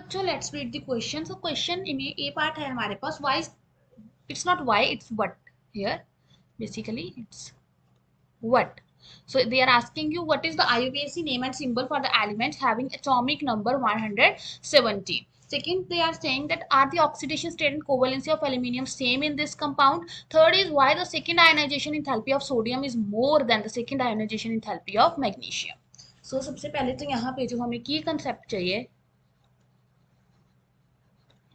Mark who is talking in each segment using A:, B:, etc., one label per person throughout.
A: बच्चों let's read the question. So question में a part है हमारे पास. Why, it's not why, it's what. Here basically it's what. So they are asking you what is the IUPAC name and symbol for the element having atomic number 170. Second, they are saying that are the oxidation state and covalency of aluminium same in this compound. Third is why the second ionization enthalpy of sodium is more than the second ionization enthalpy of magnesium. So सबसे पहले तो यहाँ पे जो हमें की concept चाहिए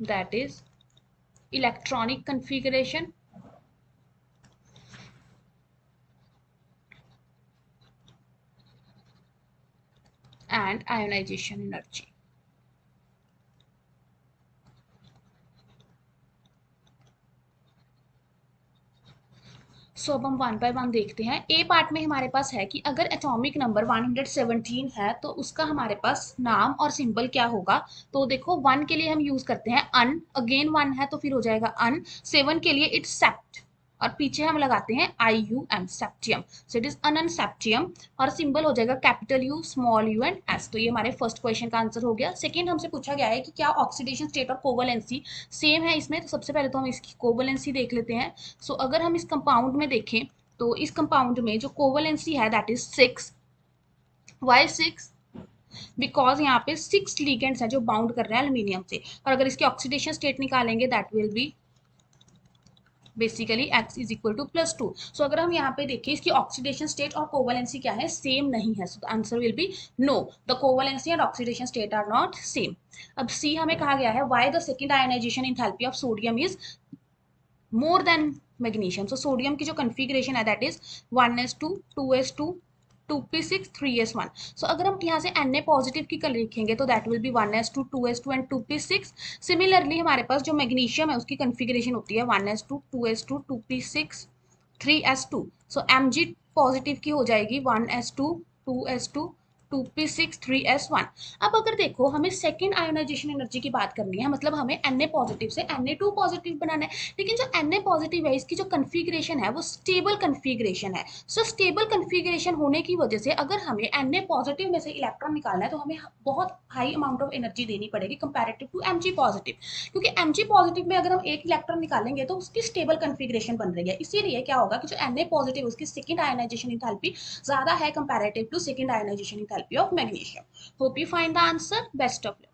A: that is electronic configuration and ionization energy. सो अब हम वन बाय वन देखते हैं. ए पार्ट में हमारे पास है कि अगर एटॉमिक नंबर 117 है तो उसका हमारे पास नाम और सिंबल क्या होगा. तो देखो 1 के लिए हम यूज करते हैं अन, अगेन 1 है तो फिर हो जाएगा अन. 7 के लिए इट्स सेप्ट और पीछे हम लगाते हैं IUM सेप्टियम. सो इट इज अनन सेप्टियम और सिंबल हो जाएगा capital you small you and S. तो ये हमारे फर्स्ट क्वेश्चन का आंसर हो गया. सेकंड हमसे पूछा गया है कि क्या ऑक्सीडेशन स्टेट और कोवलेंसी सेम है इसमें. तो सबसे पहले तो हम इसकी कोवलेंसी देख लेते हैं. सो अगर हम इस कंपाउंड में देखें तो इस कंपाउंड में जो कोवलेंसी है दैट इज 6. वाई 6? बिकॉज यहाँ पे 6 लिगेंड्स हैं जो बाउंड कर रहे हैं एल्यूमिनियम से. और अगर इसकी ऑक्सीडेशन स्टेट निकालेंगे that will be basically x is equal to +2. So अगर हम यहाँ पे देखें इसकी ऑक्सीडेशन स्टेट और कोवलेंसी क्या है, सेम नहीं है. So the answer will be no, the covalency and oxidation state are not same. अब सी हमें कहा गया है why the second ionisation enthalpy of sodium is more than magnesium. So sodium की जो कन्फिग्रेशन है that is 1s2 2s2 2p6 3s1. सो अगर हम यहाँ से Na पॉजिटिव की कल लिखेंगे तो that will B 1s2 2s2 and 2p6. Similarly हमारे पास जो मैग्नीशियम है उसकी कन्फिग्रेशन होती है 1s2 2s2 2p6 3s2. सो Mg पॉजिटिव की हो जाएगी 1s2 2s2 2p6 3s1. अब अगर देखो हमें सेकेंड आयोनाइजेशन एनर्जी की बात करनी है, मतलब हमें Na पॉजिटिव से Na2 पॉजिटिव बनाना है. लेकिन जो Na पॉजिटिव है इसकी जो कन्फिग्रेशन है वो स्टेबल कन्फिग्रेशन है. सो स्टेबल कन्फिग्रेशन होने की वजह से अगर हमें Na पॉजिटिव में से इलेक्ट्रॉन निकालना है तो हमें बहुत हाई अमाउंट ऑफ एनर्जी देनी पड़ेगी कंपैरेटिव टू Mg पॉजिटिव. क्योंकि Mg पॉजिटिव में अगर हम एक इलेक्ट्रॉन निकालेंगे तो उसकी स्टेबल कन्फिग्रेशन बन रही है. इसीलिए क्या होगा कि जो Na पॉजिटिव उसकी सेकेंड आयोनाइजेशन एंथैल्पी ज्यादा है comparative to second ionisation enthalpy of magnesium. Hope you find the answer. Best of luck.